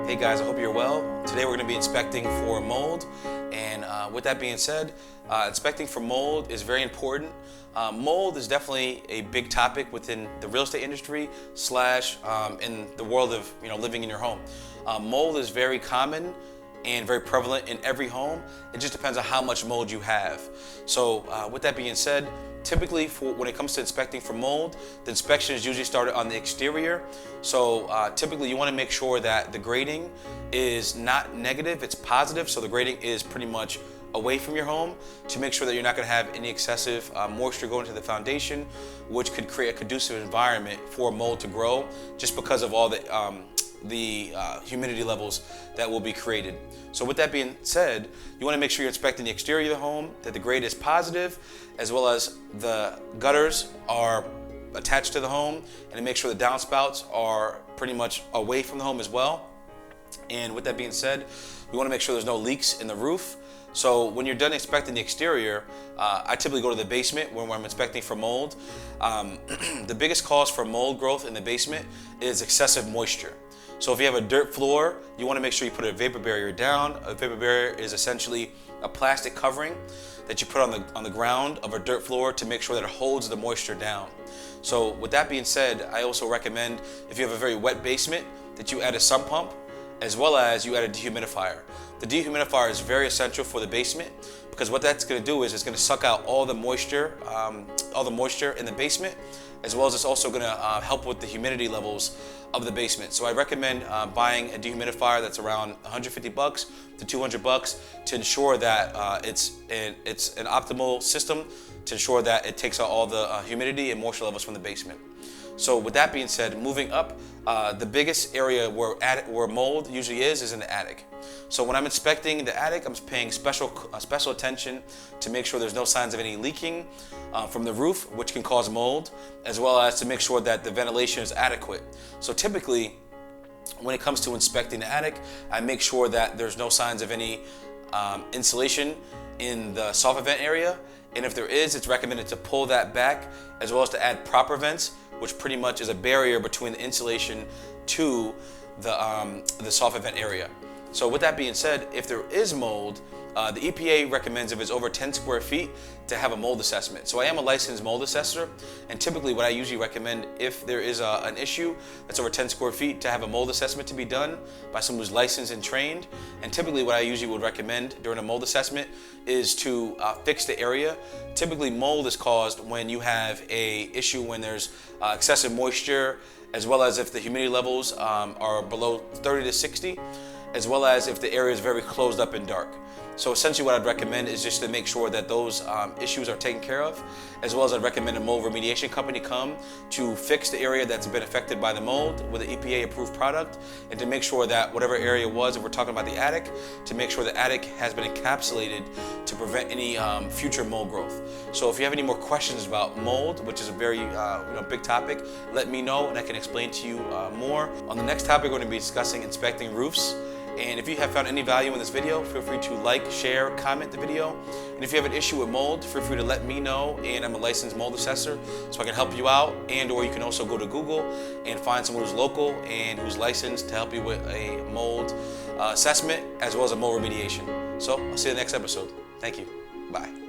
Hey guys, I hope you're well. Today we're going to be inspecting for mold, and with that being said, inspecting for mold is very important. Mold is definitely a big topic within the real estate industry slash in the world of living in your home. Mold is very common and very prevalent in every home. It just depends on how much mold you have. So with that being said, typically when it comes to inspecting for mold, the inspection is usually started on the exterior. So typically you want to make sure that the grading is not negative, it's positive. So the grading is pretty much away from your home to make sure that you're not going to have any excessive moisture going into the foundation, which could create a conducive environment for mold to grow just because of all the humidity levels that will be created. So with that being said, you want to make sure you're inspecting the exterior of the home, that the grade is positive, as well as the gutters are attached to the home, and to make sure the downspouts are pretty much away from the home as well. And with that being said, we want to make sure there's no leaks in the roof. So when you're done inspecting the exterior, I typically go to the basement when I'm inspecting for mold. The biggest cause for mold growth in the basement is excessive moisture. So if you have a dirt floor, you want to make sure you put a vapor barrier down. A vapor barrier is essentially a plastic covering that you put on the ground of a dirt floor to make sure that it holds the moisture down. So with that being said, I also recommend, if you have a very wet basement, that you add a sump pump, as well as you add a dehumidifier. The dehumidifier is very essential for the basement because what that's going to do is it's going to suck out all the moisture in the basement, as well as it's also going to help with the humidity levels of the basement. So I recommend buying a dehumidifier that's around $150 to $200 to ensure that it's an optimal system to ensure that it takes out all the humidity and moisture levels from the basement. So with that being said, moving up, the biggest area where mold usually is in the attic. So when I'm inspecting the attic, I'm paying special attention to make sure there's no signs of any leaking from the roof, which can cause mold, as well as to make sure that the ventilation is adequate. So typically, when it comes to inspecting the attic, I make sure that there's no signs of any insulation in the soffit vent area. And if there is, it's recommended to pull that back, as well as to add proper vents, which pretty much is a barrier between the insulation to the soffit vent area. So with that being said, if there is mold, the EPA recommends if it's over 10 square feet to have a mold assessment. So I am a licensed mold assessor, and typically what I usually recommend, if there is an issue that's over 10 square feet, to have a mold assessment to be done by someone who's licensed and trained. And typically what I usually would recommend during a mold assessment is to fix the area. Typically mold is caused when you have a issue when there's excessive moisture, as well as if the humidity levels are below 30 to 60, as well as if the area is very closed up and dark. So essentially what I'd recommend is just to make sure that those issues are taken care of, as well as I'd recommend a mold remediation company come to fix the area that's been affected by the mold with an EPA approved product, and to make sure that whatever area it was, if we're talking about the attic, to make sure the attic has been encapsulated to prevent any future mold growth. So if you have any more questions about mold, which is a very big topic, let me know and I can explain to you more. On the next topic, we're going to be discussing inspecting roofs. And if you have found any value in this video, feel free to like, share, comment the video. And if you have an issue with mold, feel free to let me know, and I'm a licensed mold assessor, so I can help you out. And or you can also go to Google and find someone who's local and who's licensed to help you with a mold assessment, as well as a mold remediation. So I'll see you in the next episode. Thank you. Bye.